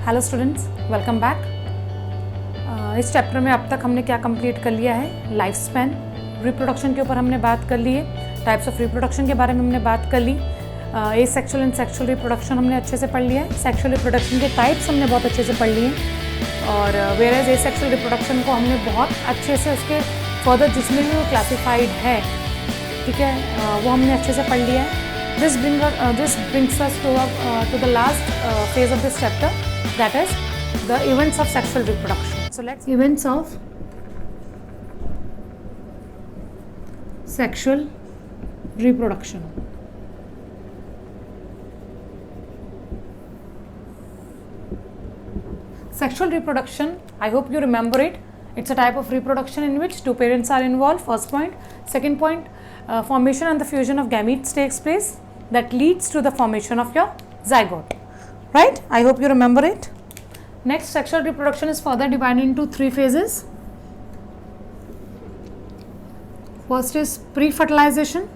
Hello students, welcome back. इस chapter में अब तक हमने क्या कंप्लीट कर लिया है? लाइफ स्पैन, रिप्रोडक्शन के ऊपर हमने बात कर ली है। टाइप्स ऑफ रिप्रोडक्शन के बारे में हमने बात कर ली। एसेक्सुअल एंड सेक्सुअल रिप्रोडक्शन हमने अच्छे से पढ़ लिया है। सेक्सुअल रिप्रोडक्शन के टाइप्स हमने बहुत अच्छे से पढ़ लिए हैं और वेयरएज एसेक्सुअल रिप्रोडक्शन को हमने बहुत अच्छे से उसके फर्दर जिसमें भी वो क्लासिफाइड है, ठीक है, वो हमने अच्छे से पढ़ लिया है। This brings us to the last phase of this chapter, that is the events of sexual reproduction. So let's events of sexual reproduction. Sexual reproduction, I hope you remember it. It's a type of reproduction in which two parents are involved. First point. Second point, formation and the fusion of gametes takes place that leads to the formation of your zygote. Right? I hope you remember it. Next, sexual reproduction is further divided into three phases. First is pre-fertilization,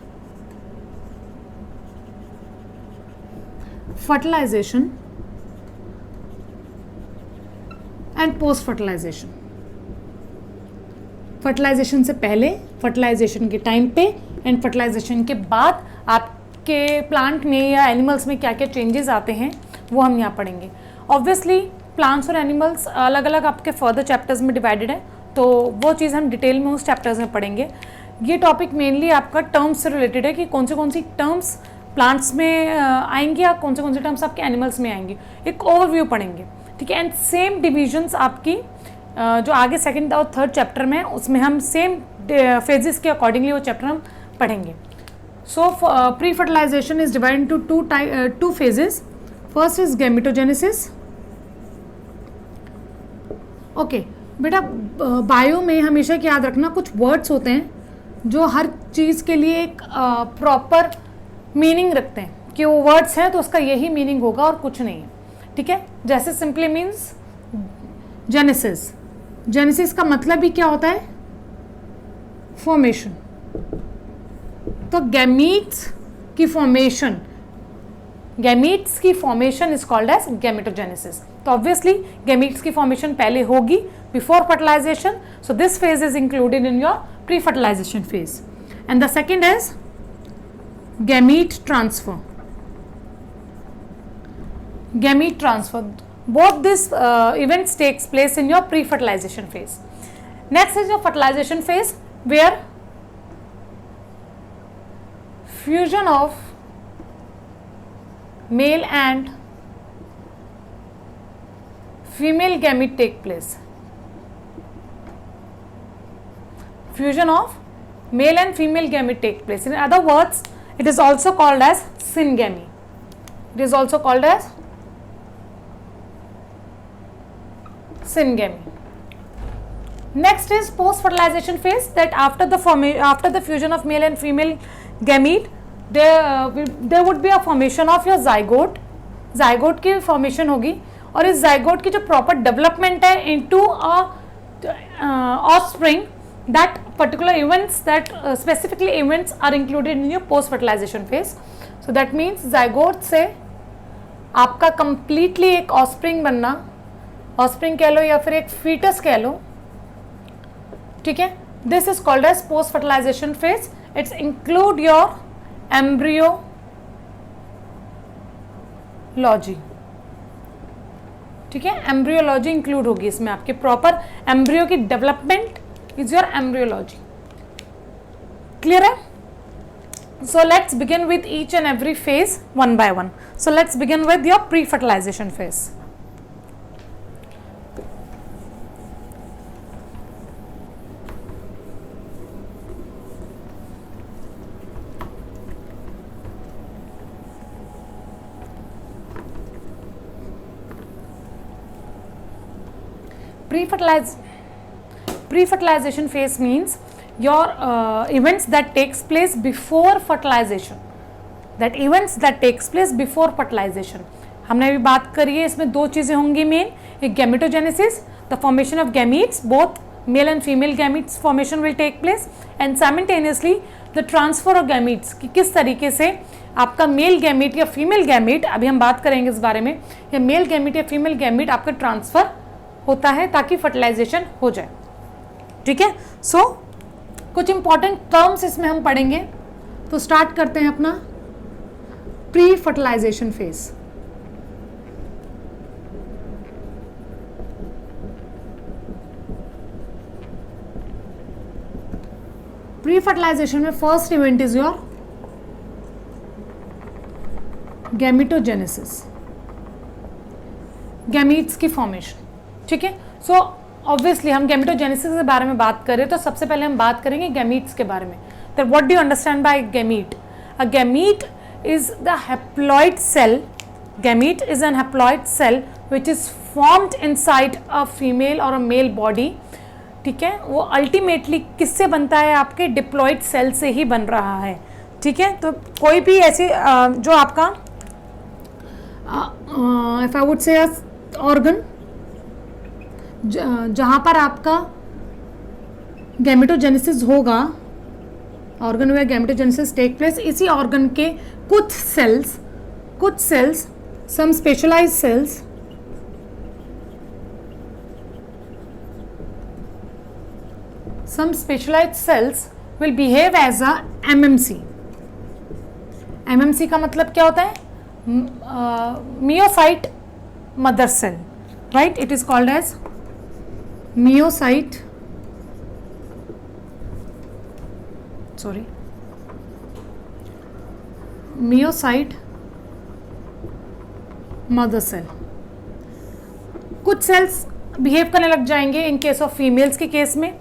fertilization, and post-fertilization. Fertilization से पहले, fertilisation के time पे and fertilisation के बाद आपके plant में या animals में क्या क्या चेंजेस आते हैं वो हम यहाँ पढ़ेंगे। ऑब्वियसली प्लांट्स और एनिमल्स अलग अलग आपके फर्दर चैप्टर्स में डिवाइडेड है, तो वो चीज़ हम डिटेल में उस चैप्टर्स में पढ़ेंगे। ये टॉपिक मेनली आपका टर्म्स से रिलेटेड है कि कौन सी टर्म्स प्लांट्स में आएंगी या कौन से टर्म्स आपके एनिमल्स में आएंगी, एक ओवरव्यू पढ़ेंगे, ठीक है। एंड सेम डिविजन्स आपकी जो आगे सेकंड और थर्ड चैप्टर में उसमें हम सेम फेजेस के अकॉर्डिंगली वो चैप्टर हम पढ़ेंगे। So pre fertilization is divided into two phases. First is gametogenesis. Okay बेटा, बायो में हमेशा याद रखना कुछ वर्ड्स होते हैं जो हर चीज़ के लिए एक प्रॉपर मीनिंग रखते हैं कि वो वर्ड्स हैं तो उसका यही मीनिंग होगा और कुछ नहीं है, ठीक है। जैसे सिंपली मीन्स जेनेसिस। जेनेसिस का मतलब ही क्या होता है? फॉर्मेशन। तो गैमीट्स की फॉर्मेशन, गैमीट्स की formation is called as gametogenesis. तो ऑब्वियसली गैमीट्स की फॉर्मेशन पहले होगी before fertilization, so this phase is included in your pre fertilization phase. And the second is gamete transfer. Gamete transfer, both these events takes place in your pre-fertilization phase. Next is your fertilization phase, where fusion of male and female gamete take place. Fusion of male and female gamete take place. In other words, it is also called as syngamy. It is also called as syngamy. Next is post-fertilization phase, that after the fusion of male and female gamete, there would be a formation of your zygote. zygote की formation होगी और इस zygote की जो proper development है into a offspring, that particular events, that specifically events are included in your post-fertilization phase. So that means zygote से आपका completely एक offspring बनना, ऑस्प्रिंग कह लो या फिर एक फीटस कह लो, ठीक है। This is called as post fertilization phase. It's include your embryology, ठीक है। एम्ब्रियोलॉजी इंक्लूड होगी इसमें, आपके प्रॉपर एम्ब्रियो की development is your embryology. Clear है? So let's begin with each and every phase one by one. So let's begin with your pre fertilization phase. Pre-fertilization phase means your events that takes place before fertilization. That events that takes place before fertilization. हमने अभी बात करी है, इसमें दो चीज़ें होंगी main, एक gametogenesis, the formation of gametes both male and female gametes formation will take place and simultaneously the transfer of gametes कि किस तरीके से आपका मेल गैमीट या फीमेल गैमीट, अभी हम बात करेंगे इस बारे में, या मेल गैमीट या फीमेल गैमीट आपका ट्रांसफर होता है ताकि फर्टिलाइजेशन हो जाए। ठीक है, सो कुछ इंपॉर्टेंट टर्म्स इसमें हम पढ़ेंगे। तो स्टार्ट करते हैं अपना pre fertilization phase. Pre fertilization में first event is your gametogenesis, gametes की फॉर्मेशन। ठीक है, सो ऑब्वियसली हम गैमेटोजेनेसिस के बारे में बात करें तो सबसे पहले हम बात करेंगे गैमीट्स के बारे में। तो what do you understand by gamete? A gamete is the haploid cell. Gamete is an haploid cell which is formed inside a female or a male body. ठीक है, वो अल्टीमेटली किससे बनता है? आपके डिप्लॉइड सेल से ही बन रहा है। ठीक है, तो कोई भी ऐसी जो आपका if I would say organ जहाँ पर आपका गैमेटोजेनेसिस होगा, organ where gametogenesis take place, इसी ऑर्गन के कुछ cells some specialized cells will behave as a MMC. MMC का मतलब क्या होता है? Meiocyte mother cell, right? It is called as meiocyte mother cell. कुछ सेल्स बिहेव करने लग जाएंगे इन केस ऑफ फीमेल्स के केस में,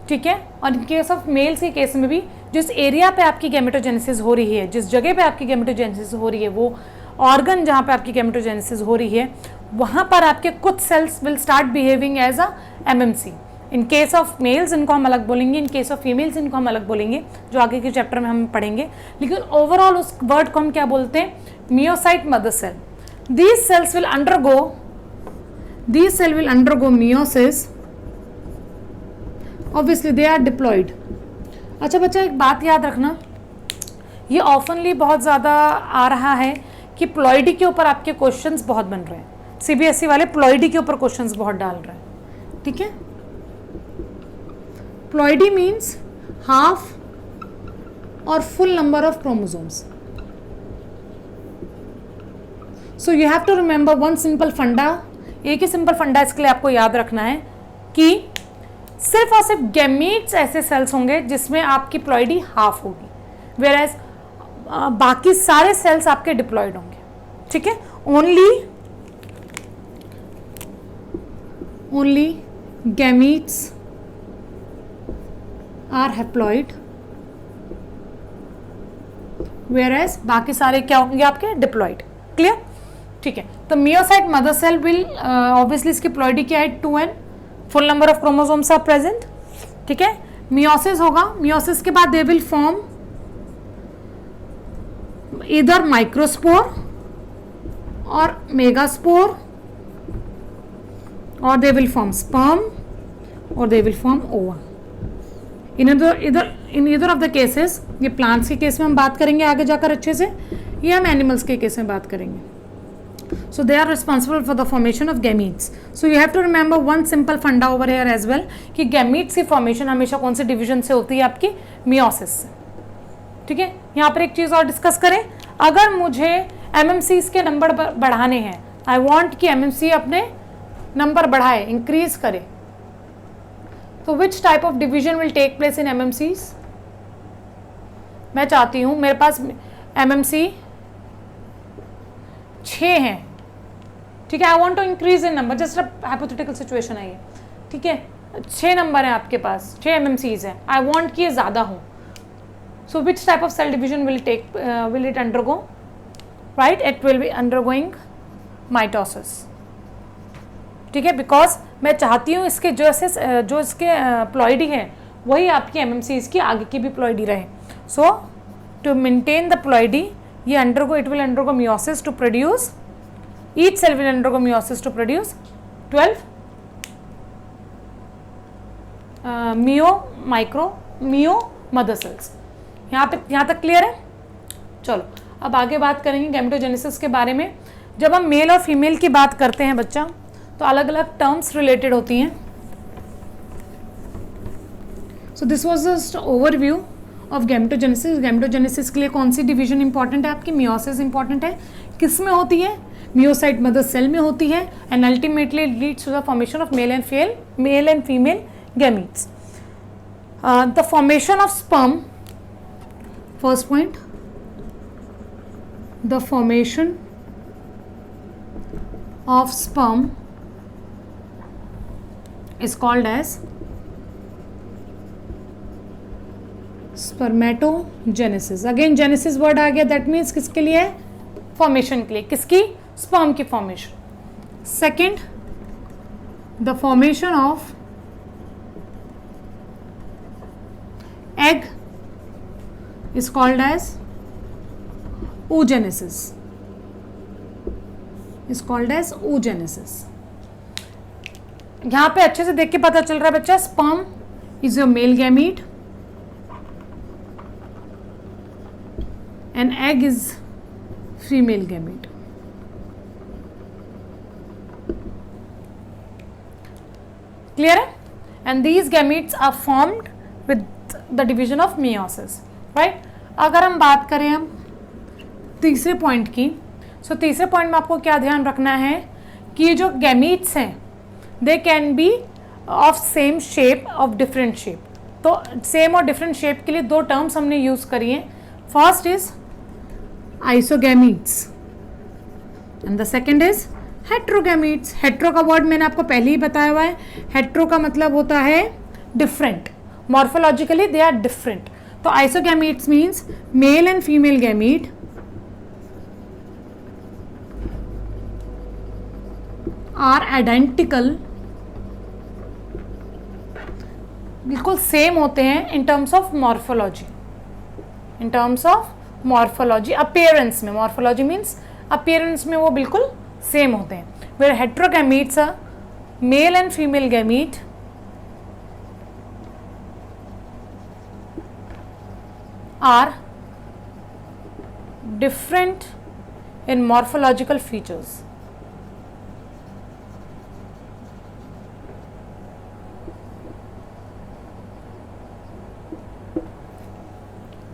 ठीक है, और इन केस ऑफ मेल्स के केस में भी जिस एरिया पे आपकी गैमेटोजेनेसिस हो रही है, जिस जगह पे आपकी गैमेटोजेनेसिस हो रही है, वो ऑर्गन जहाँ पे आपकी गैमेटोजेनेसिस हो रही है, वहाँ पर आपके कुछ cells will start behaving as a MMC. In case of males इनको हम अलग बोलेंगे, इन केस ऑफ फीमेल्स इनको हम अलग बोलेंगे, जो आगे के चैप्टर में हम पढ़ेंगे। लेकिन ओवरऑल उस वर्ड को हम क्या बोलते हैं? Meiocyte mother cell. These cells will undergo meiosis. Obviously they are diploid. अच्छा बच्चा, एक बात याद रखना, ये ऑफनली बहुत ज़्यादा आ रहा है कि प्लॉइडी के ऊपर आपके क्वेश्चंस बहुत बन रहे हैं। सीबीएसई वाले प्लॉइडी के ऊपर क्वेश्चंस बहुत डाल रहे हैं, ठीक है। प्लॉइडी मीन्स हाफ और full number of chromosomes. So you have to remember one simple funda. एक ही सिंपल फंडा इसके लिए आपको याद रखना है कि सिर्फ और सिर्फ गैमीट्स ऐसे सेल्स होंगे जिसमें आपकी प्लॉइडी हाफ होगी, वेयरएज बाकी सारे सेल्स आपके डिप्लॉइड होंगे, ठीक है। Only gametes are haploid, whereas बाकी सारे क्या होंगे? आपके डिप्लॉइड। क्लियर? ठीक है। तो meiocyte mother cell will obviously इसकी प्लॉइडी क्या है? 2n, full number of chromosomes are present, ठीक है। मियोसिस होगा, मियोसिस के बाद दे विल फॉर्म इधर माइक्रोस्पोर और मेगास्पोर, और दे विल फॉर्म स्पर्म और दे विल फॉर्म ओवा। इन ईदर ऑफ द केसेस, ये प्लांट्स के केस में हम बात करेंगे आगे जाकर अच्छे से, ये हम एनिमल्स के केस में बात करेंगे। So they are responsible for the formation of gametes. So you have to remember one simple funda over here as well कि gametes की formation हमेशा कौन से division से होती है? आपकी meiosis से, ठीक है। यहाँ पर एक चीज़ और डिस्कस करें, अगर मुझे MMCs के नंबर बढ़ाने हैं, I want कि MMC अपने नंबर बढ़ाए, इंक्रीज करे, तो which type of division will take place in MMCs? मैं चाहती हूँ मेरे पास MMC 6 हैं, ठीक है। I want to increase in number, just hypothetical situation है ये, ठीक है। 6 नंबर है आपके पास, 6 MMCs है, आई वॉन्ट कि ये ज़्यादा हो। So which type of cell division will it undergo? Right, it will be undergoing mitosis, ठीक है। बिकॉज मैं चाहती हूँ इसके जो इसके प्लॉइडी है वही आपकी MMCs की आगे की भी प्लॉइडी रहे। सो टू मेंटेन द प्लॉइडी, ये it will undergo meiosis to produce, each cell will undergo meiosis to produce 12 meio micro meio mother cells. यहाँ तक क्लियर है? चलो अब आगे बात करेंगे गैमेटोजेनेसिस के बारे में। जब हम मेल और फीमेल की बात करते हैं बच्चा, तो अलग अलग टर्म्स रिलेटेड होती हैं। So this was just overview of gametogenesis. Gametogenesis के लिए कौन सी डिवीजन इंपॉर्टेंट है आपकी? मियोसिस इंपॉर्टेंट है। किस में होती है? मियोसाइट मदर सेल में होती है, and ultimately leads to the formation of male and female gametes. The formation of sperm, first point, the formation of sperm is called as spermatogenesis. Again genesis word आ गया, that means किसके लिए? Formation के लिए। किसकी? Sperm की formation. Second, the formation of egg is called as oogenesis. Is called as oogenesis. यहाँ पे अच्छे से देख के पता चल रहा है बच्चा, sperm is your male gamete and egg is female gamete. Clear है? And these gametes are formed with the division of meiosis, right. अगर हम बात करें हम तीसरे पॉइंट की, सो तीसरे पॉइंट में आपको क्या ध्यान रखना है कि ये जो गैमीट्स हैं they can be of same shape of different shape. तो सेम और डिफरेंट शेप के लिए दो टर्म्स हमने यूज करी हैं। First is isogametes and the second is heterogametes. Hetero का वर्ड मैंने आपको पहले ही बताया हुआ है। हेट्रो का मतलब होता है different, morphologically they are different. तो isogametes means male and female gamete are identical, बिल्कुल सेम होते हैं in terms of morphology, in terms of morphology, appearance में। मॉर्फोलॉजी मीन्स अपीयरेंस में वो बिल्कुल सेम होते हैं। Where heterogametes are male and female gamete are different in morphological features.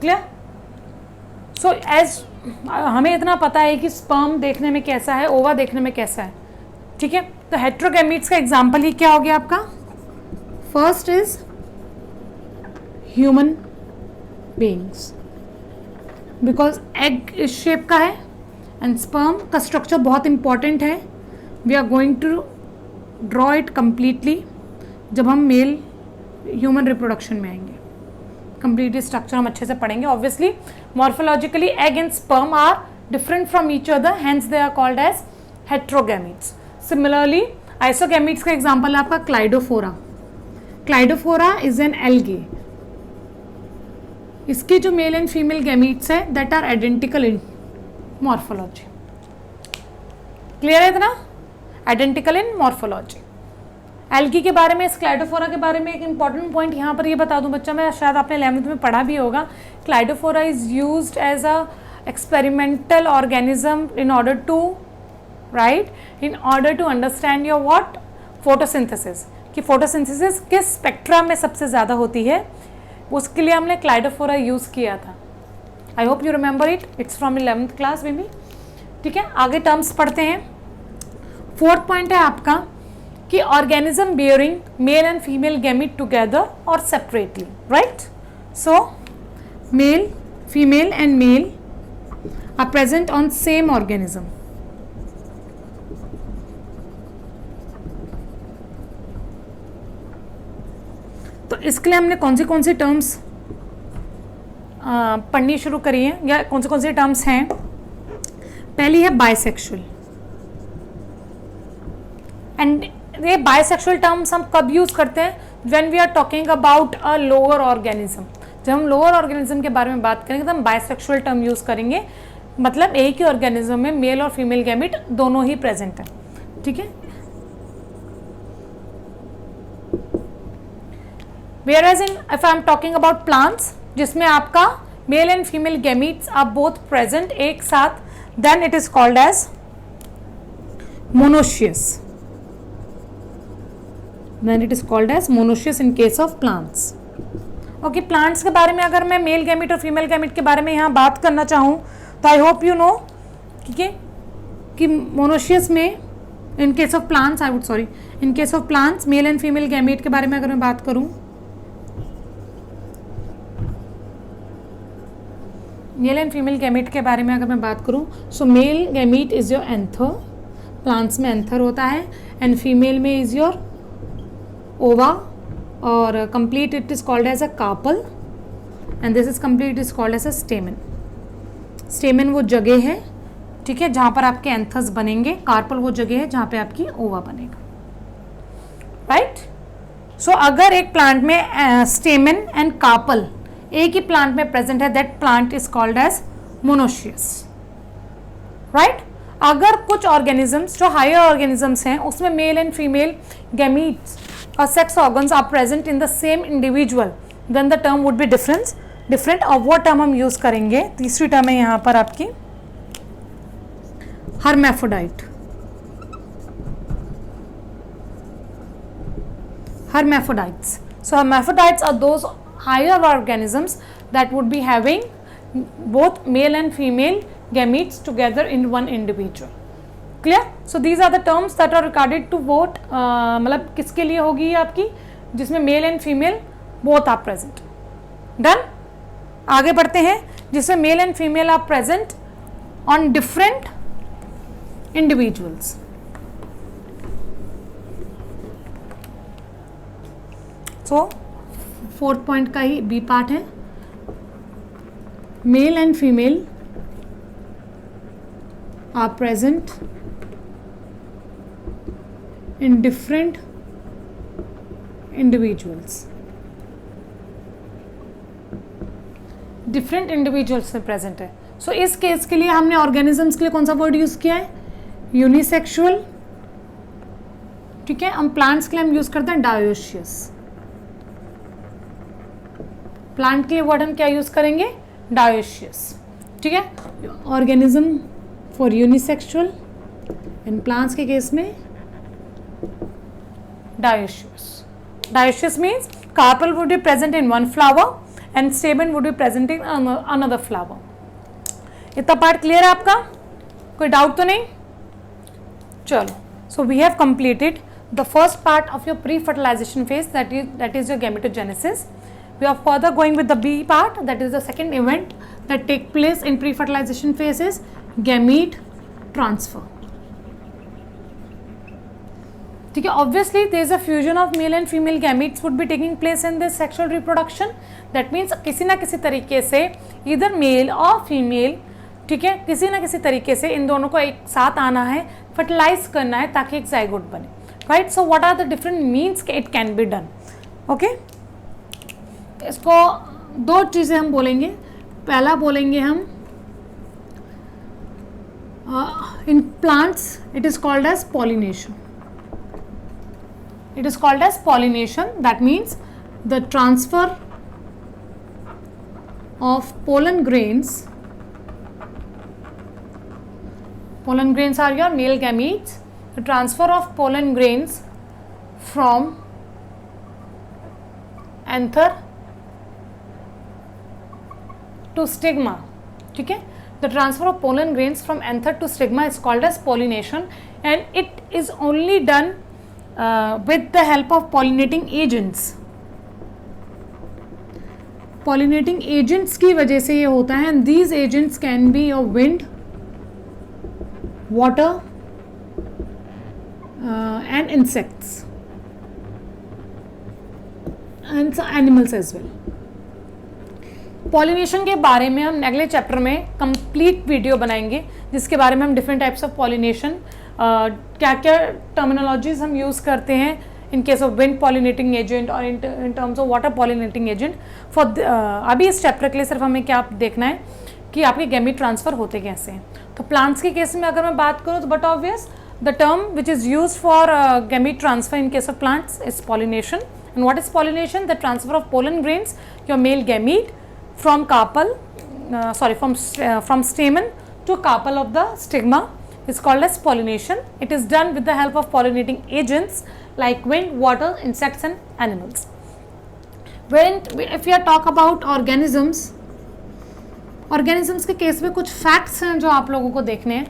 Clear? So as हमें इतना पता है कि स्पर्म देखने में कैसा है, ओवा देखने में कैसा है, ठीक है। तो हेट्रोगैमीट्स का एग्जाम्पल ही क्या हो गया आपका? First is human beings, because egg इस शेप का है एंड स्पर्म का स्ट्रक्चर बहुत इंपॉर्टेंट है। We are going to draw it completely जब हम मेल ह्यूमन रिप्रोडक्शन में आएंगे। कंप्लीटली स्ट्रक्चर हम अच्छे से पढ़ेंगे। Obviously morphologically egg and sperm are different from each other, hence they are called as heterogametes. Similarly isogametes का एग्जाम्पल है आपका Cladophora. Cladophora is an algae. इसके जो मेल एंड फीमेल गैमीट्स है that are identical in morphology. Clear है इतना? Identical in morphology. Algae के बारे में, इस क्लाइडोफोरा के बारे में एक इंपॉर्टेंट पॉइंट यहाँ पर ये बता दूं बच्चा, मैं शायद आपने 11th में पढ़ा भी होगा। Cladophora is used as a experimental organism in order to understand your what photosynthesis, कि फोटोसिंथेसिस किस स्पेक्ट्रा में सबसे ज़्यादा होती है, उसके लिए हमने क्लाइडोफोरा यूज़ किया था। I hope you remember it, it's from 11th class में भी, ठीक है। आगे टर्म्स पढ़ते हैं। फोर्थ पॉइंट है आपका कि organism bearing male and female gamete together और separately, right. So male, female and male are present on same organism. तो इसके लिए हमने कौन सी टर्म्स पढ़नी शुरू करी है, या कौन सी टर्म्स हैं? पहली है बाइसेक्सुअल। एंड ये बाइसेक्सुअल टर्म्स हम कब यूज करते हैं? When we are talking about a lower organism. जब हम लोअर ऑर्गेनिज्म के बारे में बात करेंगे तो हम बाइसेक्सुअल टर्म यूज करेंगे, मतलब एक ही ऑर्गेनिज्म में मेल और फीमेल गैमीट दोनों ही प्रेजेंट है, ठीक है। Whereas in if I am talking about plants जिसमें आपका male and female gametes are both present एक साथ, then it is called as monoecious, then it is called as monoecious in case of plants. Okay, plants के बारे में अगर मैं male gamete और फीमेल गैमिट के बारे में यहाँ बात करना चाहूँ तो आई होप यू नो, ठीक है, कि मोनोशियस में इन case of plants in case of plants mail and female gamete के बारे में अगर मैं बात करूँ, मेल एंड फीमेल गैमिट के बारे में अगर मैं बात करूँ, so male gamete is your anther, plants में एंथर होता है, एंड फीमेल में इज योर ओवा, और complete it is called as a carpel, and this is complete it is called as a stamen. Stamen वो जगह है, ठीक है, जहाँ पर आपके एंथर्स बनेंगे. कार्पल वो जगह है जहाँ पे आपकी ओवा बनेगा. राइट. सो अगर एक प्लांट में स्टेमन एंड कार्पल एक ही प्लांट में प्रेजेंट है, that plant is called as monoecious. Right. अगर कुछ ऑर्गेनिजम्स जो हायर ऑर्गेनिजम्स हैं उसमें मेल एंड फीमेल गैमीट्स और sex organs are present in the same individual, then the term would be different. और वो टर्म हम यूज करेंगे, तीसरी टर्म है यहाँ पर आपकी हर्मैफ्रोडाइट. Hermaphrodites. So hermaphrodites are those higher organisms that would be having both male and female gametes together in one individual. Clear? So these are the terms that are regarded to both. मतलब किसके लिए होगी आपकी, जिसमें male and female both are present. Done. आगे बढ़ते हैं, जिसमें male and female are present on different individuals. So fourth point का ही बी पार्ट है, male and female are present in different individuals. Different individuals में प्रेजेंट है. सो इस केस के लिए हमने ऑर्गेनिजम्स के लिए कौन सा वर्ड यूज किया है, यूनिसेक्सुअल. ठीक है. हम प्लांट्स के लिए हम यूज करते हैं डायोशियस. प्लांट के लिए वर्ड हम क्या यूज करेंगे, डायोशियस. ठीक है. Organism for unisexual, in plants के केस में dioecious. Dioecious means carpel would be present in one flower and stamen would be present in another flower. इतना पार्ट क्लियर है आपका, कोई डाउट तो नहीं. चलो, so we have completed the first part of your pre-fertilization phase, that is your gametogenesis. We are further going with the B part, that is the second event that take place in pre-fertilization phase is gamete transfer. ठीक है. Obviously there is a fusion of male and female gametes would be taking place in this sexual reproduction. That means किसी ना किसी तरीके से इधर mail और female, ठीक है, किसी ना किसी तरीके से इन दोनों को एक साथ आना है, फर्टिलाइज करना है ताकि एक जाइगोट बने. राइट. So what are the different means it can be done. Okay. इसको दो चीज़ें हम बोलेंगे. पहला बोलेंगे हम in plants it is called as pollination. It is called as pollination. That means the transfer of pollen grains. Pollen grains are your male gametes. The transfer of pollen grains from anther to stigma. ठीक है. The transfer of pollen grains from anther to stigma is called as pollination, and it is only done with the help of pollinating agents. Pollinating agents की वजह से ये होता है, and these agents can be your wind, water, and insects, and animals as well. Pollination के बारे में हम अगले चैप्टर में कंप्लीट वीडियो बनाएंगे, जिसके बारे में हम डिफरेंट टाइप्स ऑफ पॉलिनेशन, क्या क्या टर्मिनोलॉजीज हम यूज़ करते हैं in case of wind pollinating agent और in terms of water pollinating agent. For अभी इस चैप्टर के लिए सिर्फ हमें क्या देखना है कि आपके गैमीट ट्रांसफ़र होते कैसे हैं. तो प्लांट्स के केस में अगर मैं बात करूँ तो but obvious the term which is use for gamete transfer in case of plants is pollination, And what is pollination? The transfer of pollen grains, your male gamete, from carpel, from stamen to carpel of the stigma is called as pollination. It is done with the help of pollinating agents like wind, water, insects and animals. When if we are talk about organisms के case में कुछ facts हैं जो आप लोगों को देखने हैं.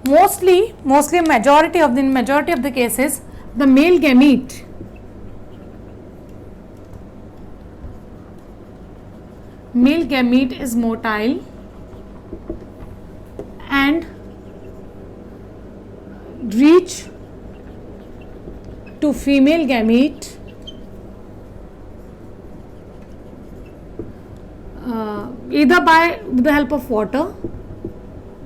Mostly majority of the cases, the male gamete is motile and reach to female gamete either by the help of water,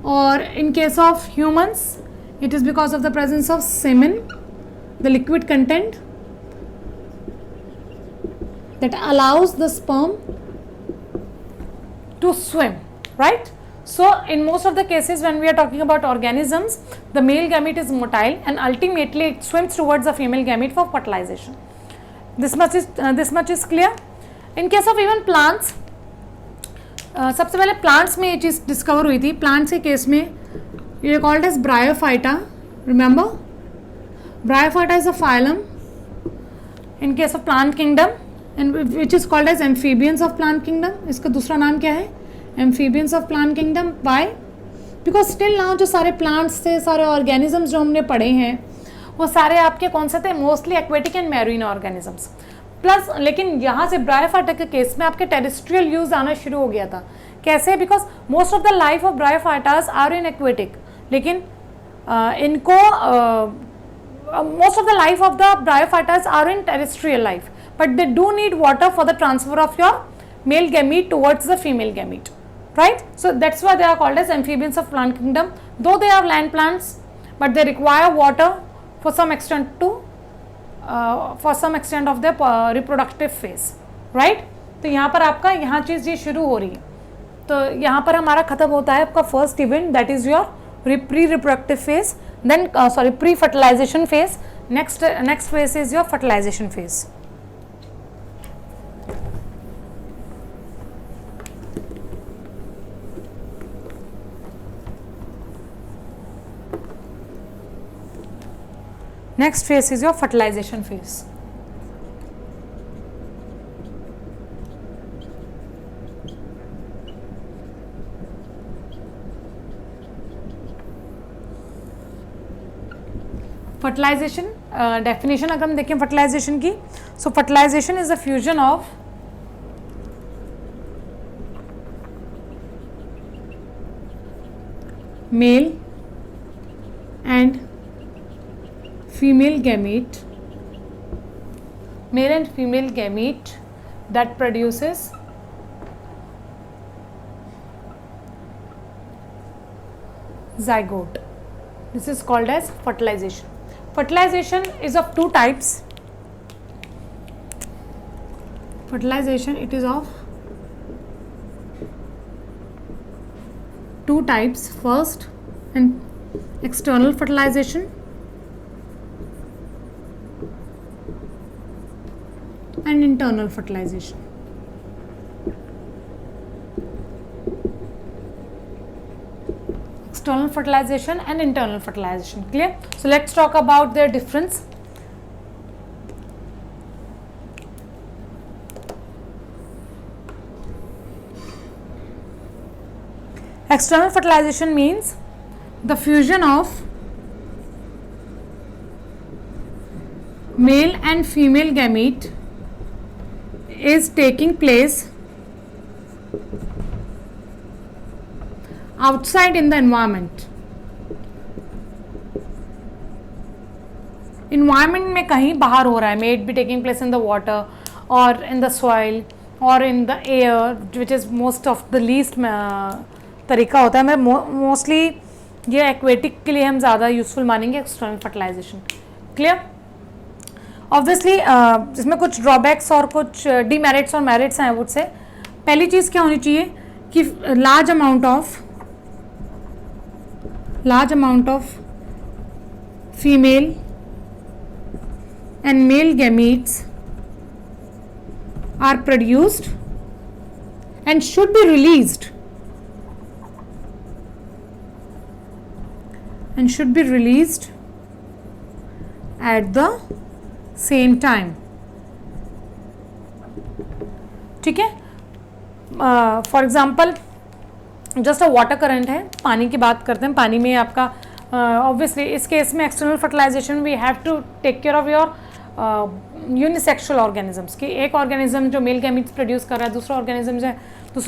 or in case of humans it is because of the presence of semen, the liquid content that allows the sperm to swim, right? So in most of the cases when we are talking about organisms, the male gamete is motile and ultimately it swims towards the female gamete for fertilization. This much is clear. In case of even plants, सबसे पहले plants में ये चीज़ discover हुई थी. Plants के case में ये called as bryophyta. Remember, bryophyta is a phylum in case of plant kingdom and which is called as amphibians of plant kingdom. इसका दूसरा नाम क्या है? Amphibians of plant kingdom. By because still now जो सारे plants थे, सारे organisms जो हमने पढ़े हैं वो सारे आपके कौन से थे? Mostly aquatic and marine organisms. Plus लेकिन यहाँ से ब्रायोफाइटा के केस में आपके टेरेस्ट्रियल यूज आना शुरू हो गया था. कैसे? Because most of the life of bryophytes are in aquatic, लेकिन इनको most of the life of the bryophytes are in terrestrial life, but they do need water for the transfer of your male gamete towards the female gamete, right? So that's why they are called as amphibians of plant kingdom. Though they are land plants, but they require water for some extent of their reproductive phase, right? तो यहाँ पर आपका यहाँ चीज़ ये शुरू हो रही है. तो यहाँ पर हमारा खत्म होता है आपका first event, that is your pre reproductive phase, then pre fertilization phase. Next phase is your fertilization phase. Next phase is your fertilization phase. Fertilization definition अगर हम देखें फर्टिलाइजेशन की, so fertilization is the fusion of male and female gamete that produces zygote. This is called as fertilization. Fertilization is of two types. Fertilization, it is of two types. First, and external fertilization and internal fertilization. External fertilization and internal fertilization. Clear? So let's talk about their difference. External fertilization means the fusion of male and female gamete is taking place outside in the environment. Environment में कहीं बाहर हो रहा है. May it be taking place in the water or in the soil or in the air, which is most of the least तरीका होता है. मैं मोस्टली ये एक्वेटिक के लिए हम ज़्यादा यूजफुल मानेंगे एक्सटर्नल फर्टिलाइजेशन. क्लियर? ऑब्वियसली इसमें कुछ ड्रॉबैक्स और कुछ डीमेरिट्स और मेरिट्स हैं. आई वुड से पहली चीज़ क्या होनी चाहिए कि large amount of female and male gametes are produced and should be released at the same time. ठीक है, for example just a water current है, पानी की बात करते हैं. पानी में आपका ऑब्वियसली इस केस में external fertilization we have to take care of your unisexual organisms की. एक ऑर्गेनिज्म जो मेल गैमीट्स प्रोड्यूस कर रहा है, दूसरा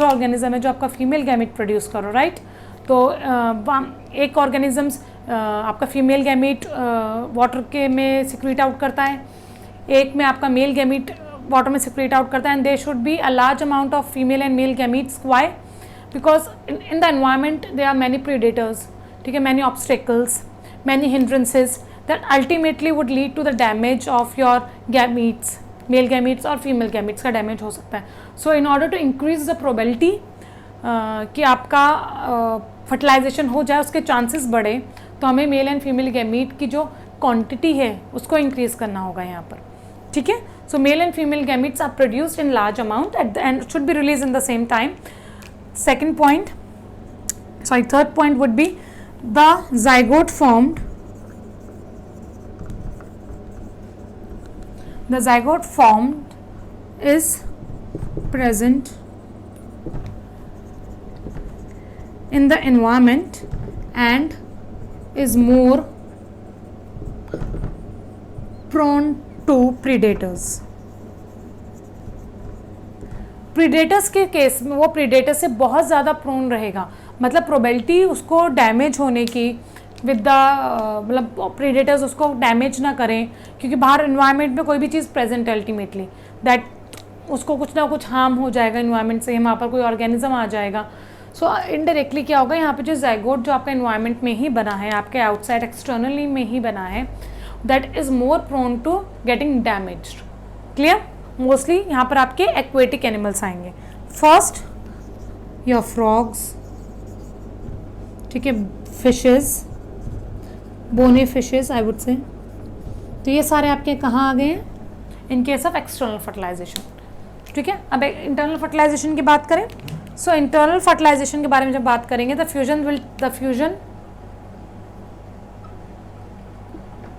ऑर्गेनिज्म है जो आपका फीमेल गैमीट प्रोड्यूस कर रहा है, राइट. तो एक ऑर्गेनिजम्स आपका फीमेल गैमीट वाटर के में सिक्रीट आउट करता है, एक में आपका मेल गैमीट वाटर में सिक्रीट आउट करता है. And there should be a large amount of female and male gametes. Why? Because in the environment there are many predators, ठीक है, many obstacles, many hindrances that ultimately would lead to the damage of your gametes, male gametes और female gametes का damage हो सकता है. So in order to increase the probability कि आपका fertilisation हो जाए, उसके चांसेस बढ़े, तो हमें मेल एंड फीमेल गैमीट की जो क्वांटिटी है उसको इंक्रीज करना होगा यहाँ पर. ठीक है. So male and female gametes are produced in large amount at the end should be release in the same time. Second point, sorry third point would be the zygote formed. The zygote formed is present in the environment and is more prone to predators. Predators के case में वो predator से बहुत ज़्यादा prone रहेगा, मतलब probability उसको damage होने की विद द मतलब प्रीडेटर्स उसको डैमेज ना करें, क्योंकि बाहर इन्वायरमेंट में कोई भी चीज़ प्रेजेंट है अल्टीमेटली दैट उसको कुछ ना कुछ हार्म हो जाएगा इन्वायरमेंट से, वहाँ पर कोई ऑर्गेनिज्म आ जाएगा. सो इनडायरेक्टली क्या होगा, यहाँ पे जो ज़ाइगोट जो आपका इन्वायरमेंट में ही बना है, आपके आउटसाइड एक्सटर्नली में ही बना है, that is more prone to getting damaged. Clear. Mostly यहाँ पर आपके एक्वेटिक एनिमल्स आएंगे. फर्स्ट योर फ्रॉग्स, ठीक है, फिशेस, बोने फिशेस आई वुड से. तो ये सारे आपके कहाँ आ गए हैं, in case of external fertilization. ठीक है. अब इंटरनल फर्टिलाइजेशन की बात करें. सो इंटरनल फर्टिलाइजेशन के बारे में जब बात करेंगे, the fusion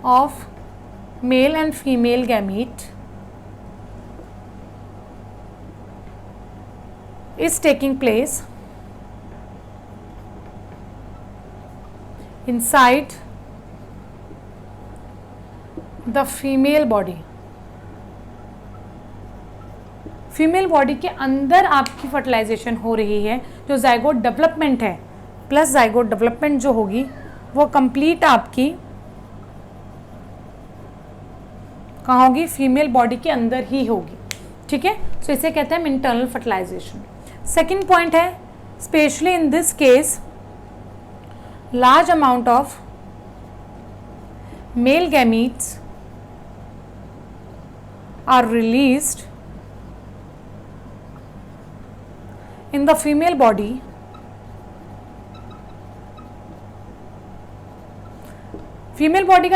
of male and female gamete is taking place inside the female body. Female body के अंदर आपकी फर्टिलाइजेशन हो रही है. जो ज़ाइगोट डेवलपमेंट है प्लस ज़ाइगोट डेवलपमेंट जो होगी वो कंप्लीट आपकी कहाँ होगी, फीमेल बॉडी के अंदर ही होगी. ठीक है. सो इसे कहते हैं हम इंटरनल फर्टिलाइजेशन. सेकेंड पॉइंट है, specially in this case large amount of male gametes are released in the female body female body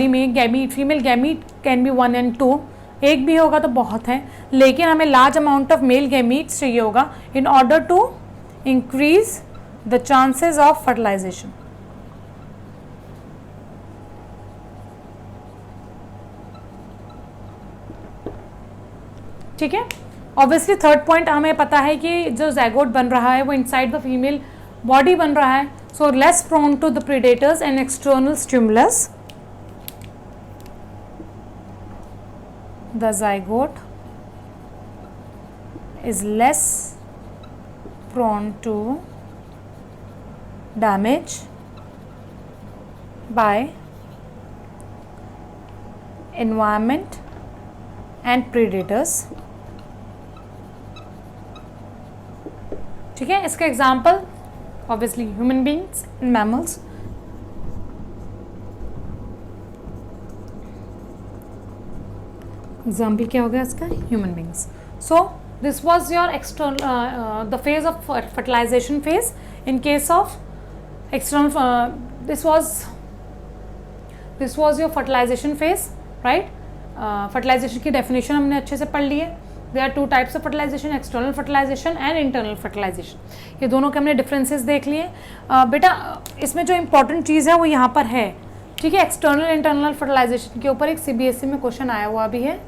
में gamete, female gamete can be 1 and 2, एक भी होगा तो बहुत है, लेकिन हमें large amount of male gametes चाहिए होगा in order to increase the chances of fertilization. ठीक है. ऑब्वियसली थर्ड पॉइंट हमें पता है कि जो ज़ाइगोट बन रहा है वो इनसाइड द फीमेल बॉडी बन रहा है, so less prone to the predators and external stimulus. The zygote is less prone to damage by environment and predators. ठीक है. इसका example obviously human beings and mammals. Example क्या हो गया इसका, human beings. So this was your external the phase of fertilization phase. In case of external this was your fertilization phase, right. Fertilization की definition हमने अच्छे से पढ़ ली है. There are two types of fertilization, external fertilization and internal fertilization. ये दोनों के हमने डिफरेंसेस देख लिए। बेटा इसमें जो इम्पोर्टेंट चीज़ है वो यहाँ पर है, ठीक है। एक्सटर्नल इंटरनल फर्टिलाइजेशन के ऊपर एक CBSE में क्वेश्चन आया हुआ भी है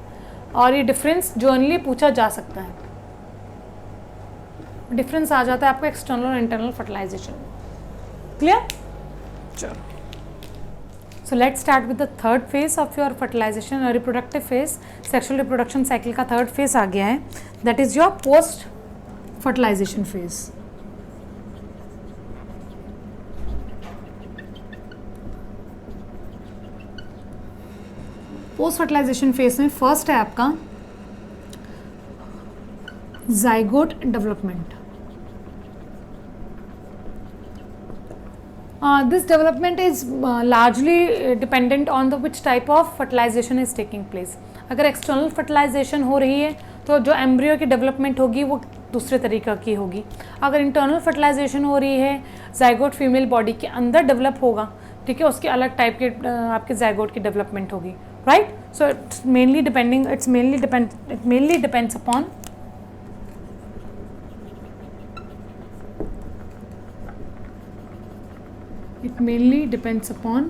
और ये डिफरेंस जर्नली पूछा जा सकता है, डिफरेंस आ जाता है आपको एक्सटर्नल और इंटरनल फर्टिलाइजेशन। क्लियर? चलो, so let's start with the third phase of your fertilization और reproductive phase. Sexual reproduction cycle का थर्ड फेज आ गया है, that is your post fertilization phase. Post fertilization phase में फर्स्ट है आपका zygote development. This development is largely dependent on the which type of fertilization is taking place. अगर external fertilisation हो रही है तो जो एम्ब्रियो की डेवलपमेंट होगी वो दूसरे तरीक़ा की होगी। अगर इंटरनल फर्टिलाइजेशन हो रही है, जाइगोट फीमेल बॉडी के अंदर डेवलप होगा, ठीक है, उसके अलग टाइप के आपके जाइगोट की डेवलपमेंट होगी, right. So it's mainly depends upon it mainly depends upon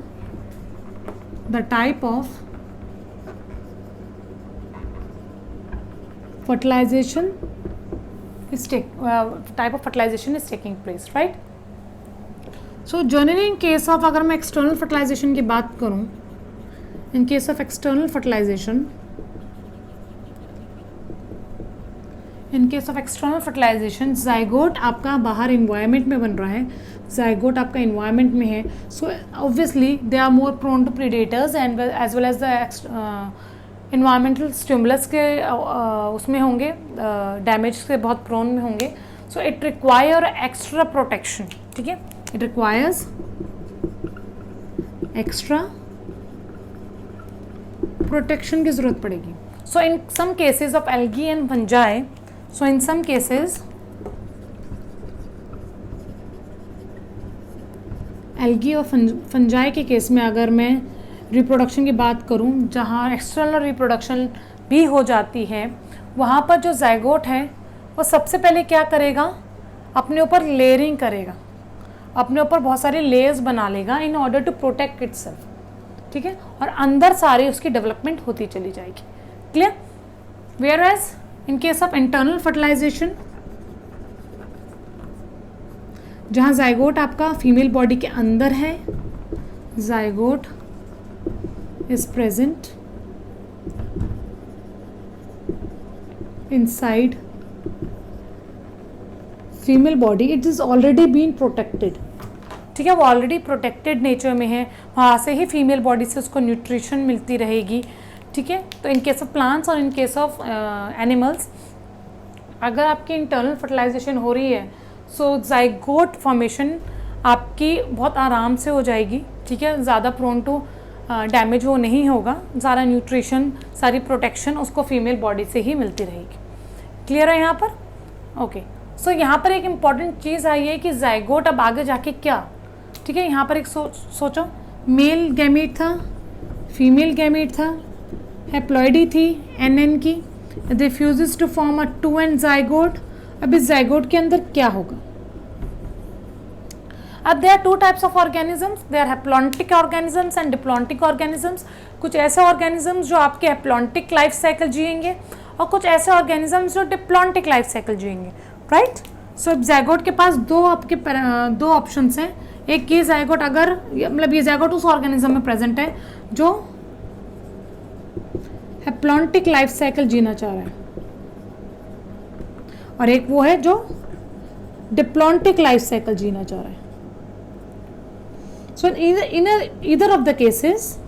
the type of fertilization is taking place, right? So generally in case of, अगर मैं external fertilization की बात करूं, in case of external fertilization, zygote आपका बाहर environment में बन रहा है, जाइगोट आपका इन्वायरमेंट में है, so obviously they are more prone to predators and as well as the environmental stimulus के उसमें होंगे, डैमेज से बहुत प्रोन में होंगे। So it require extra protection, ठीक है, इट रिक्वायर्स एक्स्ट्रा प्रोटेक्शन की ज़रूरत पड़ेगी। So in some cases of algae and fungi, so in some cases algae और फंजाई के केस में अगर मैं रिप्रोडक्शन की बात करूं, जहां एक्सटर्नल रिप्रोडक्शन भी हो जाती है, वहां पर जो जाइगोट है वो सबसे पहले क्या करेगा, अपने ऊपर लेयरिंग करेगा, अपने ऊपर बहुत सारे लेयर्स बना लेगा in order to protect itself, ठीक है, और अंदर सारी उसकी डेवलपमेंट होती चली जाएगी। Clear? Whereas in case of internal fertilization, जहाँ जाइगोट आपका फीमेल बॉडी के अंदर है, zygote is present inside female body, it is already been protected, ठीक है, वो ऑलरेडी प्रोटेक्टेड नेचर में है, वहाँ से ही फीमेल बॉडी से उसको न्यूट्रिशन मिलती रहेगी, ठीक है। तो इन केस ऑफ प्लांट्स और इन केस ऑफ एनिमल्स, अगर आपकी इंटरनल फर्टिलाइजेशन हो रही है, सो जाइगोट फॉर्मेशन आपकी बहुत आराम से हो जाएगी, ठीक है, ज़्यादा प्रोन टू डैमेज वो नहीं होगा, ज़्यादा न्यूट्रिशन, सारी प्रोटेक्शन उसको फीमेल बॉडी से ही मिलती रहेगी। क्लियर है यहाँ पर? ओके। सो यहाँ पर एक इम्पॉर्टेंट चीज़ आई है कि जाइगोट अब आगे जाके क्या, ठीक है, यहाँ पर एक सोचो, मेल गैमीट था, फीमेल गैमीट था, हैप्लॉइडी थी NN की, refuses to form a 2N zygote. अब इस जाइगोट के अंदर क्या होगा? अब there are two types of organisms, there haplontic organisms and diplontic organisms. कुछ ऐसे ऑर्गेनिजम्स जो आपके हैप्लॉन्टिक लाइफ साइकिल जिएंगे और कुछ ऐसे ऑर्गेनिजम्स जो डिप्लॉन्टिक लाइफ साइकिल जिएंगे, राइट। सो जाइगोट के पास दो ऑप्शंस हैं। एक ये जाइगोट, अगर मतलब ये जाइगोट उस ऑर्गेनिज्म में प्रेजेंट है जो हैप्लॉन्टिक लाइफ साइकिल जीना चाह रहा है, और एक वो है जो डिप्लॉन्टिक लाइफ साइकिल जीना चाह रहा है। So in either of the cases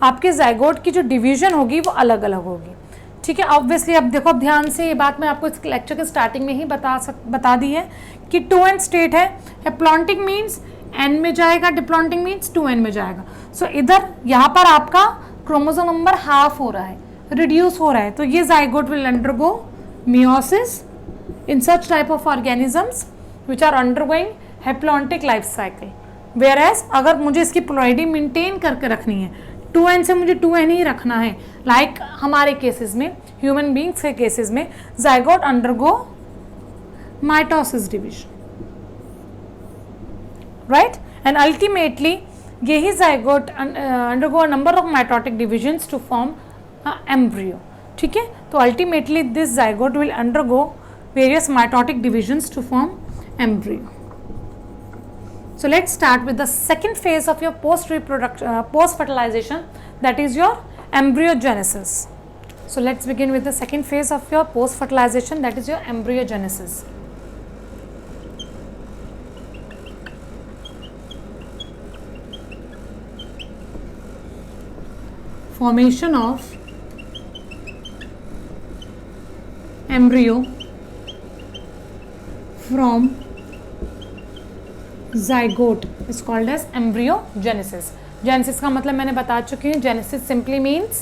आपके जाइगोट की जो डिवीजन होगी वो अलग अलग होगी, ठीक है। ऑब्वियसली अब देखो, अब ध्यान से, ये बात मैं आपको इस लेक्चर के स्टार्टिंग में ही बता दी है कि 2N स्टेट है, हैप्लॉन्टिक मीन्स N में जाएगा, डिप्लॉन्टिक मीन्स 2N में जाएगा। सो इधर यहाँ पर आपका क्रोमोसोम नंबर हाफ हो रहा है, रिड्यूस हो रहा है, तो ये zygote will undergo meiosis in such type of organisms which are undergoing haplontic life cycle. Whereas अगर मुझे इसकी प्लॉइडी मेंटेन करके रखनी है, 2N से मुझे 2N ही रखना है, लाइक हमारे केसेस में ह्यूमन बींग्स के केसेस में zygote undergo mitosis division, right, and ultimately यही zygote undergo a number of mitotic divisions to form embryo, ठीक है। तो ultimately this zygote will undergo various mitotic divisions to form embryo. So let's start with the second phase of your post fertilization, that is your embryogenesis. So let's begin with the second phase of your post fertilization, that is your embryogenesis. Formation of embryo from zygote is called as embryogenesis. Genesis का मतलब मैंने बता चुकी हूँ. Genesis simply means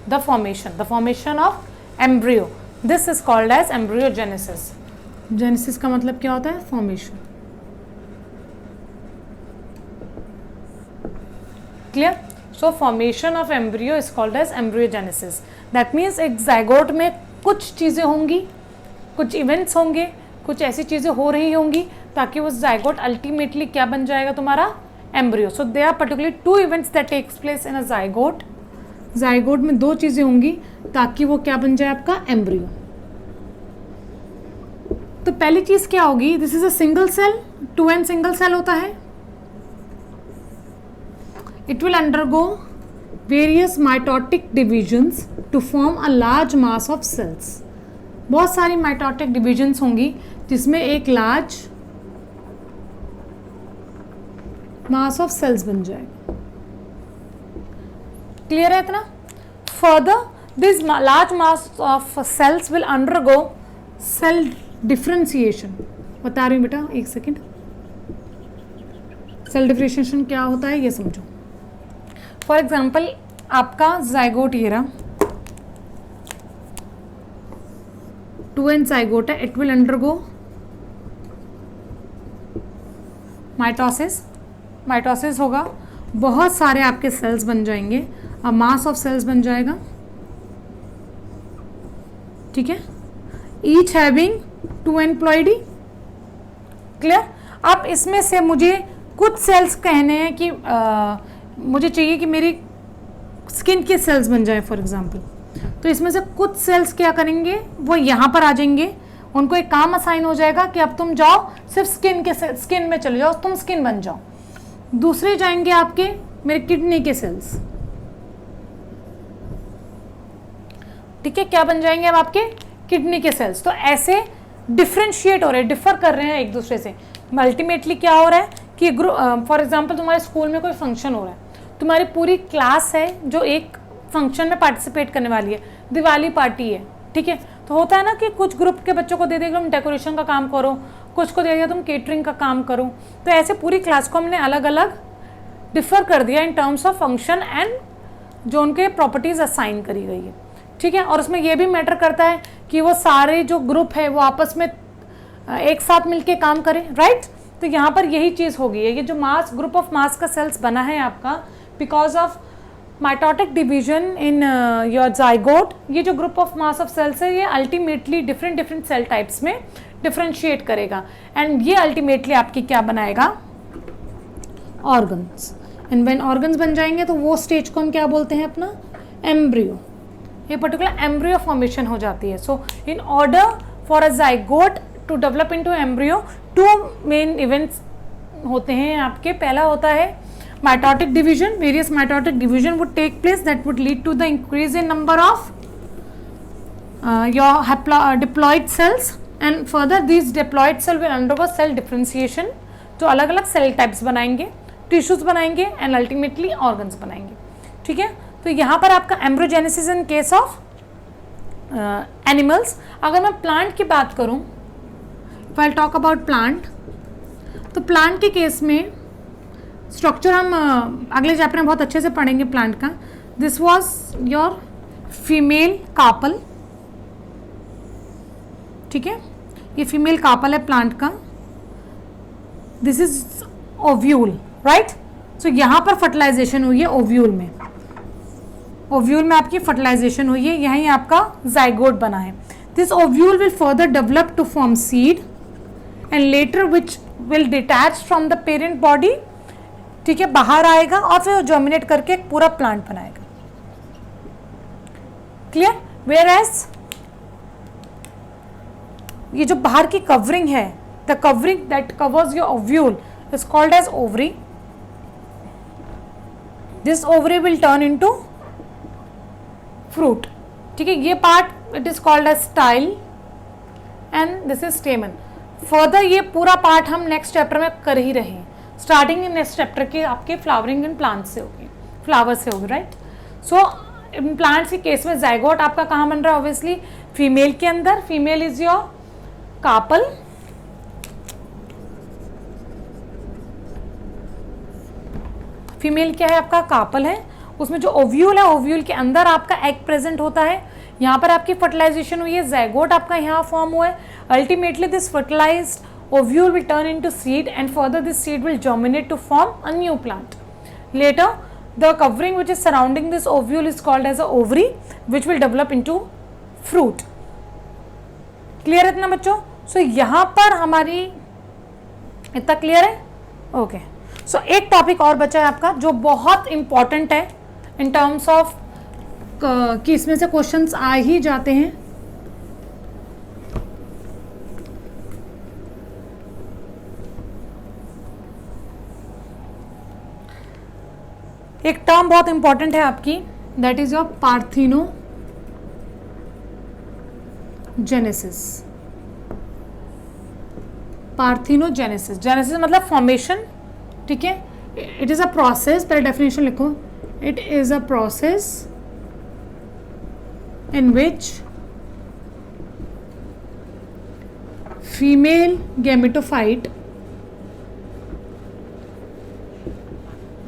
the formation of embryo. This is called as embryogenesis. Genesis का मतलब क्या होता है? Formation. Clear? So formation of embryo is called as embryogenesis. That means एक zygote में कुछ चीज़ें होंगी, कुछ events होंगे, कुछ ऐसी चीज़ें हो रही होंगी ताकि वो जाइगोट अल्टीमेटली क्या बन जाएगा तुम्हारा embryo. So they are particularly two events that takes place in a zygote. Zygote में दो चीज़ें होंगी ताकि वो क्या बन जाए आपका एम्ब्रियो. तो पहली चीज़ क्या होगी? This is a single cell, 2n single cell होता है. It will undergo various mitotic divisions to form a large mass of cells. बहुत सारी माइटोटिक डिविजन्स होंगी जिसमें एक लार्ज मास ऑफ सेल्स बन जाएगा. क्लियर है इतना? Further this large mass of cells will undergo cell differentiation. बता रही हूँ बेटा, एक सेकेंड. सेल डिफरेंशिएशन क्या होता है ये समझो. फॉर एग्जाम्पल आपका जाइगोट ये रहा, 2n जाइगोट है. इट विल अंडरगो माइटोसिस होगा. बहुत सारे आपके सेल्स बन जाएंगे, अ मास ऑफ सेल्स बन जाएगा. ठीक है. Each having 2n ploidy. Clear? अब इसमें से मुझे कुछ सेल्स कहने हैं कि मुझे चाहिए कि मेरी स्किन के सेल्स बन जाए फॉर एग्जांपल. तो इसमें से कुछ सेल्स क्या करेंगे, वो यहाँ पर आ जाएंगे. उनको एक काम असाइन हो जाएगा कि अब तुम जाओ सिर्फ स्किन में चले जाओ, तुम स्किन बन जाओ. दूसरे जाएंगे आपके मेरे किडनी के सेल्स. ठीक है, क्या बन जाएंगे अब आपके किडनी के सेल्स. तो ऐसे डिफ्रेंशिएट हो रहे हैं, डिफर कर रहे हैं एक दूसरे से. अल्टीमेटली क्या हो रहा है कि फॉर एग्जाम्पल तुम्हारे स्कूल में कोई फंक्शन हो रहा है, तुम्हारी पूरी क्लास है जो एक फंक्शन में पार्टिसिपेट करने वाली है. दिवाली पार्टी है, ठीक है. तो होता है ना कि कुछ ग्रुप के बच्चों को दे देगा तुम डेकोरेशन का काम करो, कुछ को दे दिया तुम केटरिंग का काम करो. तो ऐसे पूरी क्लास को हमने अलग अलग डिफर कर दिया इन टर्म्स ऑफ फंक्शन एंड जो उनके प्रॉपर्टीज असाइन करी गई है. ठीक है. और उसमें यह भी मैटर करता है कि वो सारे जो ग्रुप है वो आपस में एक साथ मिलके काम करें. राइट? तो यहाँ पर यही चीज़ होगी. ये जो मास ग्रुप ऑफ मास का सेल्स बना है आपका because of mitotic division in your zygote. ये जो group of mass of cells है ये अल्टीमेटली डिफरेंट सेल टाइप्स में डिफरेंशिएट करेगा एंड ये अल्टीमेटली आपकी क्या बनाएगा? ऑर्गन्स. एंड व्हेन ऑर्गन्स बन जाएंगे तो वो स्टेज को हम क्या बोलते हैं? अपना एम्ब्रियो. ये पर्टिकुलर एम्ब्रियो फॉर्मेशन हो जाती है. So in order for a zygote to develop into embryo, two main events होते हैं आपके. पहला होता है mitotic division. Various mitotic division would take place that would lead to the increase in number of your diploid cells, and further these diploid cell will undergo cell differentiation. तो अलग अलग cell types बनाएंगे, tissues बनाएंगे and ultimately organs बनाएंगे. ठीक है. तो यहाँ पर आपका embryogenesis in case of animals. अगर मैं प्लांट की बात करूँ, if I talk about plant, तो प्लांट के केस में स्ट्रक्चर हम अगले चैप्टर में बहुत अच्छे से पढ़ेंगे प्लांट का. This was your female carpel. ठीक है. ये फीमेल कार्पल है प्लांट का. This is ovule. Right? So यहाँ पर फर्टिलाइजेशन हुई है ओव्यूल में. ओव्यूल में आपकी फर्टिलाइजेशन हुई है, यहीं आपका जाइगोट बना है. This ovule will further develop to form seed and later which will detach from the parent body. ठीक है, बाहर आएगा और फिर जर्मिनेट करके एक पूरा प्लांट बनाएगा. क्लियर? वेयर एज ये जो बाहर की कवरिंग है, the covering that covers your ovule is called as ovary. This ovary will turn into fruit. ठीक है, ये part it is called as style and this is stamen. Further ये पूरा पार्ट हम नेक्स्ट चैप्टर में कर ही रहे हैं. स्टार्टिंग इन नेक्स्ट चैप्टर के आपके फ्लावरिंग इन प्लांट से होगी, फ्लावर से होगी, राइट. सो प्लांट्स के केस में जाइगोट आपका कहाँ बन रहा है? ऑब्वियसली फीमेल के अंदर. Female is your carpel. Female क्या है? आपका कार्पल है. उसमें जो ओव्यूल है, ओव्यूल के अंदर आपका एग प्रेजेंट होता है. यहाँ पर आपकी फर्टिलाइजेशन हुई है, जाइगोट आपका यहाँ फॉर्म हुआ है. Ultimately this fertilized ovule will turn into seed and further this seed will germinate to form a new plant. Later the covering which is surrounding this ovule is called as a ovary which will develop into fruit. Clear है इतना बच्चों? So यहाँ पर हमारी इतना clear है? Okay. सो एक topic और बचा है आपका जो बहुत इंपॉर्टेंट है इन टर्म्स ऑफ कि इसमें से क्वेश्चंस आ ही जाते हैं. एक टर्म बहुत इंपॉर्टेंट है आपकी, that is your parthenogenesis. Parthenogenesis, genesis मतलब फॉर्मेशन. ठीक है, इट इज अ प्रोसेस. पहले डेफिनेशन लिखो. It is a process in which female gametophyte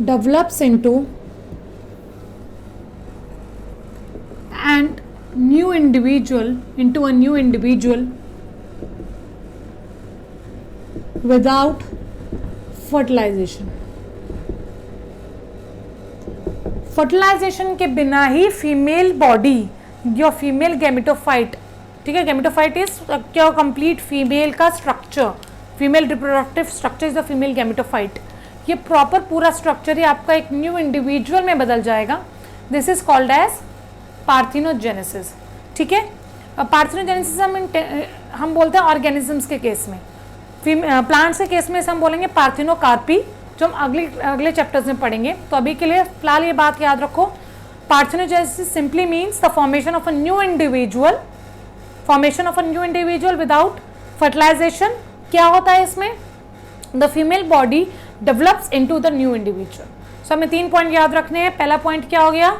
develops into a new individual without fertilization. Fertilization के बिना ही female body, your female gametophyte, ठीक है, गैमेटोफाइट इज क्या? कंप्लीट फीमेल का structure. Female reproductive structure is the female gametophyte. ये proper पूरा structure ही आपका एक न्यू इंडिविजुअल में बदल जाएगा. This is called as parthenogenesis. ठीक है, पार्थिनोजेनेसिस हम बोलते हैं ऑर्गेनिजम्स के केस में. प्लांट्स के केस में हम बोलेंगे पार्थिनोकार्पी, जो हम अगले चैप्टर्स में पढ़ेंगे. तो अभी के लिए फिलहाल ये बात याद रखो. Parthenogenesis simply means the formation of a new individual. Formation of a new individual without fertilization. क्या होता है इसमें? The female body develops into the new individual. So हमें 3 पॉइंट याद रखने हैं. पहला पॉइंट क्या हो गया?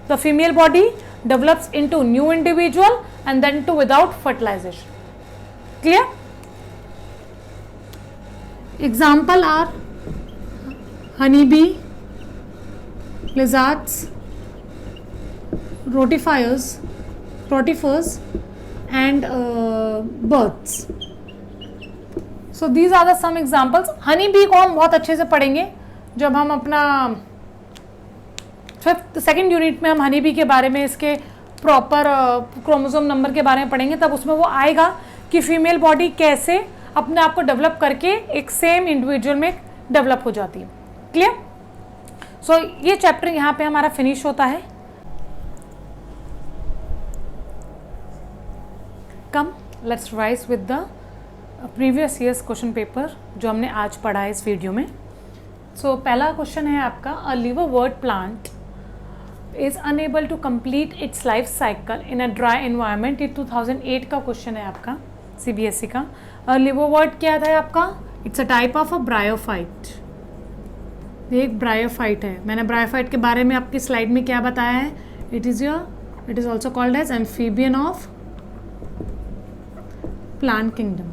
The female body develops into new individual and then to without fertilization. Clear? Example are honey bee, lizards, rotifers and birds. So these are the some examples. Honey bee को हम बहुत अच्छे से पढ़ेंगे जब हम अपना 2nd यूनिट में हम हनी बी के बारे में, इसके प्रॉपर क्रोमोसोम नंबर के बारे में पढ़ेंगे. तब उसमें वो आएगा कि फीमेल बॉडी कैसे अपने आप को डेवलप करके एक सेम इंडिविजुअल में डेवलप हो जाती है. क्लियर? सो ये चैप्टर यहाँ पे हमारा फिनिश होता है. Come let's revise with the previous years question paper जो हमने आज पढ़ा है इस वीडियो में. सो पहला क्वेश्चन है आपका, a liverwort plant is unable to complete its life cycle in a dry environment. ये 2008 का क्वेश्चन है आपका CBSE का. लिवरवर्ट क्या था आपका? It's a type of a bryophyte. ये एक ब्रायोफाइट है. मैंने ब्रायोफाइट के बारे में आपकी स्लाइड में क्या बताया है? It is also called as amphibian of plant kingdom.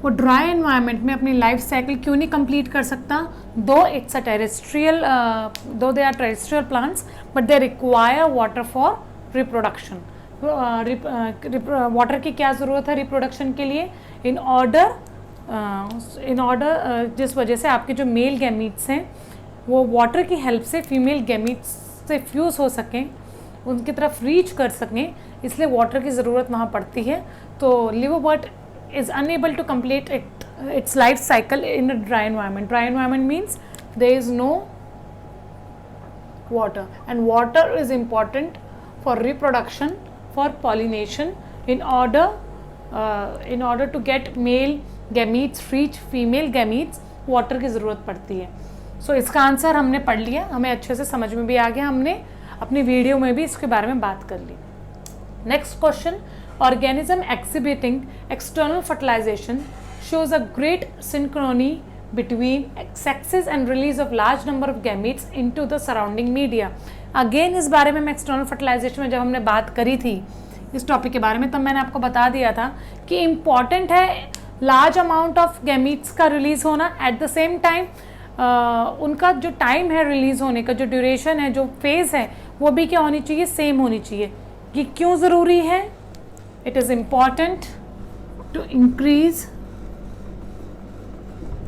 वो ड्राई एनवायरनमेंट में अपनी लाइफ साइकिल क्यों नहीं कंप्लीट कर सकता? Though they are terrestrial plants but they require water for reproduction. Water की क्या ज़रूरत है रिप्रोडक्शन के लिए? इन ऑर्डर जिस वजह से आपके जो मेल गैमीट्स हैं वो वाटर की हेल्प से फीमेल गैमीट्स उससे फ्यूज़ हो सकें, उनकी तरफ रीच कर सकें, इसलिए वाटर की ज़रूरत वहाँ पड़ती है। तो liverwort is unable to complete its life cycle in a dry environment. Dry environment means there is no water, and water is important for reproduction, for pollination, in order to get male gametes reach female gametes, water की ज़रूरत पड़ती है। सो इसका answer हमने पढ़ लिया, हमें अच्छे से समझ में भी आ गया, हमने अपनी वीडियो में भी इसके बारे में बात कर ली। Next question, organism exhibiting external fertilization shows a great synchrony between sexes and release of large number of gametes into the surrounding media। Again इस बारे में मैं एक्सटर्नल फर्टिलाइजेशन में जब हमने बात करी थी इस टॉपिक के बारे में, तब मैंने आपको बता दिया था कि इम्पॉर्टेंट है लार्ज अमाउंट ऑफ गैमीट्स का रिलीज होना, एट द सेम टाइम उनका जो टाइम है रिलीज होने का, जो ड्यूरेशन है, जो फेज़ है, वो भी क्या होनी चाहिए, सेम होनी चाहिए। ये क्यों ज़रूरी है? It is important to increase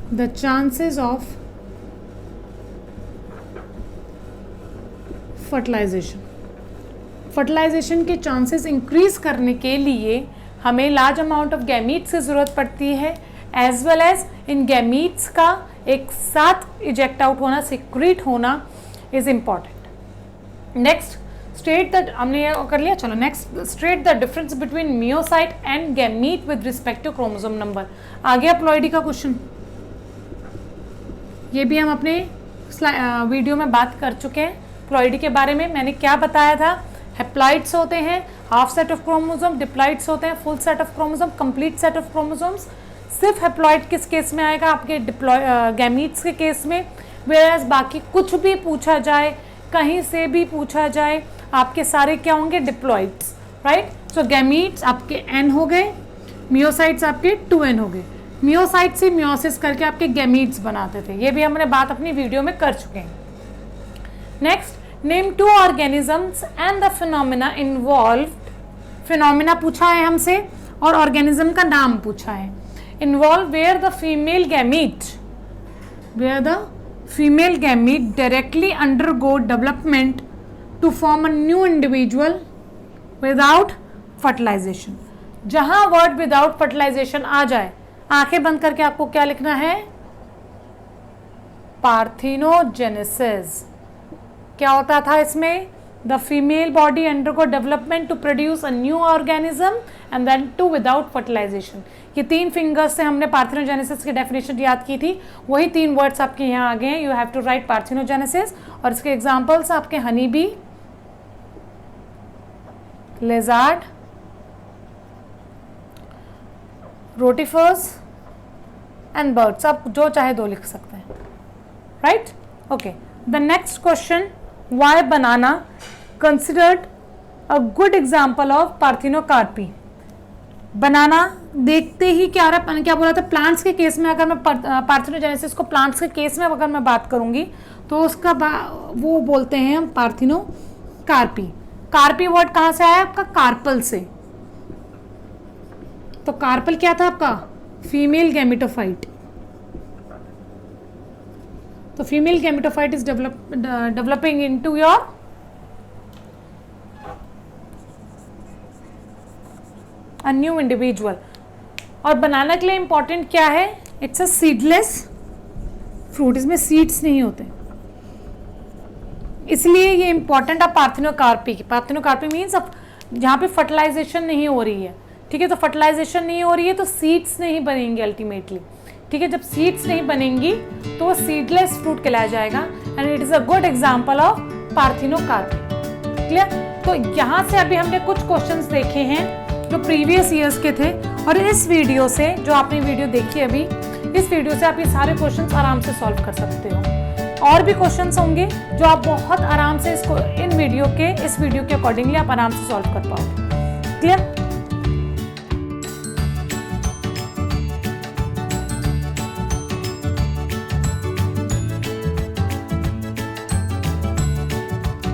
the chances of fertilization के चांसेस इंक्रीज करने के लिए हमें लार्ज अमाउंट ऑफ गैमीट्स की ज़रूरत पड़ती है, एज वेल एज इन गैमीट्स का एक साथ इजेक्ट आउट होना, सिक्रीट होना is important. Next state that, हमने ये कर लिया, चलो next state the difference between meiocyte and gamete with respect to chromosome number. आ गया प्लॉइडी का क्वेश्चन, ये भी हम अपने वीडियो में बात कर चुके हैं। प्लॉइडी के बारे में मैंने क्या बताया था, हैप्लॉइड्स होते हैं हाफ सेट ऑफ क्रोमोसोम, डिप्लॉइड्स होते हैं full set of chromosome, complete set of chromosomes. सिर्फ हैप्लॉइड किस केस में आएगा, आपके गैमीट्स के केस में, वेयरएज बाकी कुछ भी पूछा जाए, कहीं से भी पूछा जाए, आपके सारे क्या होंगे, डिप्लॉइड्स, राइट। सो गैमीट्स आपके n हो गए, मियोसाइट्स आपके 2n हो गए। मियोसाइट से मियोसिस करके आपके गैमीट्स बनाते थे, ये भी हमने बात अपनी वीडियो में कर चुके हैं। Next, name 2 organisms and the phenomena involved. Phenomena पूछा है हमसे और ऑर्गेनिज्म का नाम पूछा है। Involve where the female gamete directly undergo development to form a new individual without fertilization. जहां वर्ड विदाउट फर्टिलाइजेशन आ जाए, आंखें बंद करके आपको क्या लिखना है, पार्थिनोजेनेसिस। क्या होता था इसमें, the female body undergo development to produce a new organism and then to without fertilization. ये 3 फिंगर्स से हमने पार्थिनोजेनेसिस की डेफिनेशन याद की थी, वही 3 वर्ड्स आपके यहाँ आ गए हैं। You have to write parthenogenesis, और इसके एग्जाम्पल्स आपके honey bee, lizard, rotifers and birds. आप जो चाहे 2 लिख सकते हैं, right. Okay, the next question, why banana considered a good example of parthenocarpy. Banana देखते ही क्या बोला था, प्लांट्स के केस में अगर मैं पार्थिनोजेनेसिस को प्लांट्स के केस में अगर मैं बात करूंगी तो उसका वो बोलते हैं हम पार्थिनोकार्पी। कार्पी वर्ड कहाँ से आया आपका, कार्पल से। तो कार्पल क्या था आपका, फीमेल गैमेटोफाइट। तो female gametophyte is developing into your a new individual. और बनाना के लिए इंपॉर्टेंट क्या है, इट्स अ सीडलेस फ्रूट, इसमें सीड्स नहीं होते, इसलिए ये इंपॉर्टेंट है पार्थिनोकार्पी की। पार्थिनोकार्पी मीन्स अब जहाँ पे फर्टिलाइजेशन नहीं हो रही है, ठीक है, तो फर्टिलाइजेशन नहीं हो रही है तो सीड्स नहीं बनेंगे अल्टीमेटली, ठीक है। जब सीड्स नहीं बनेंगी तो वो सीडलेस फ्रूट कहलाया जाएगा, and it is a good example of parthenocarpy. Clear. तो यहाँ से अभी हमने कुछ क्वेश्चंस देखे हैं जो प्रीवियस ईयर्स के थे, और इस वीडियो से, जो आपने वीडियो देखी अभी, इस वीडियो से आप ये सारे क्वेश्चंस आराम से सॉल्व कर सकते हो। और भी क्वेश्चंस होंगे जो आप बहुत आराम से इस वीडियो के अकॉर्डिंगली आप आराम से सॉल्व कर पाओगे। क्लियर।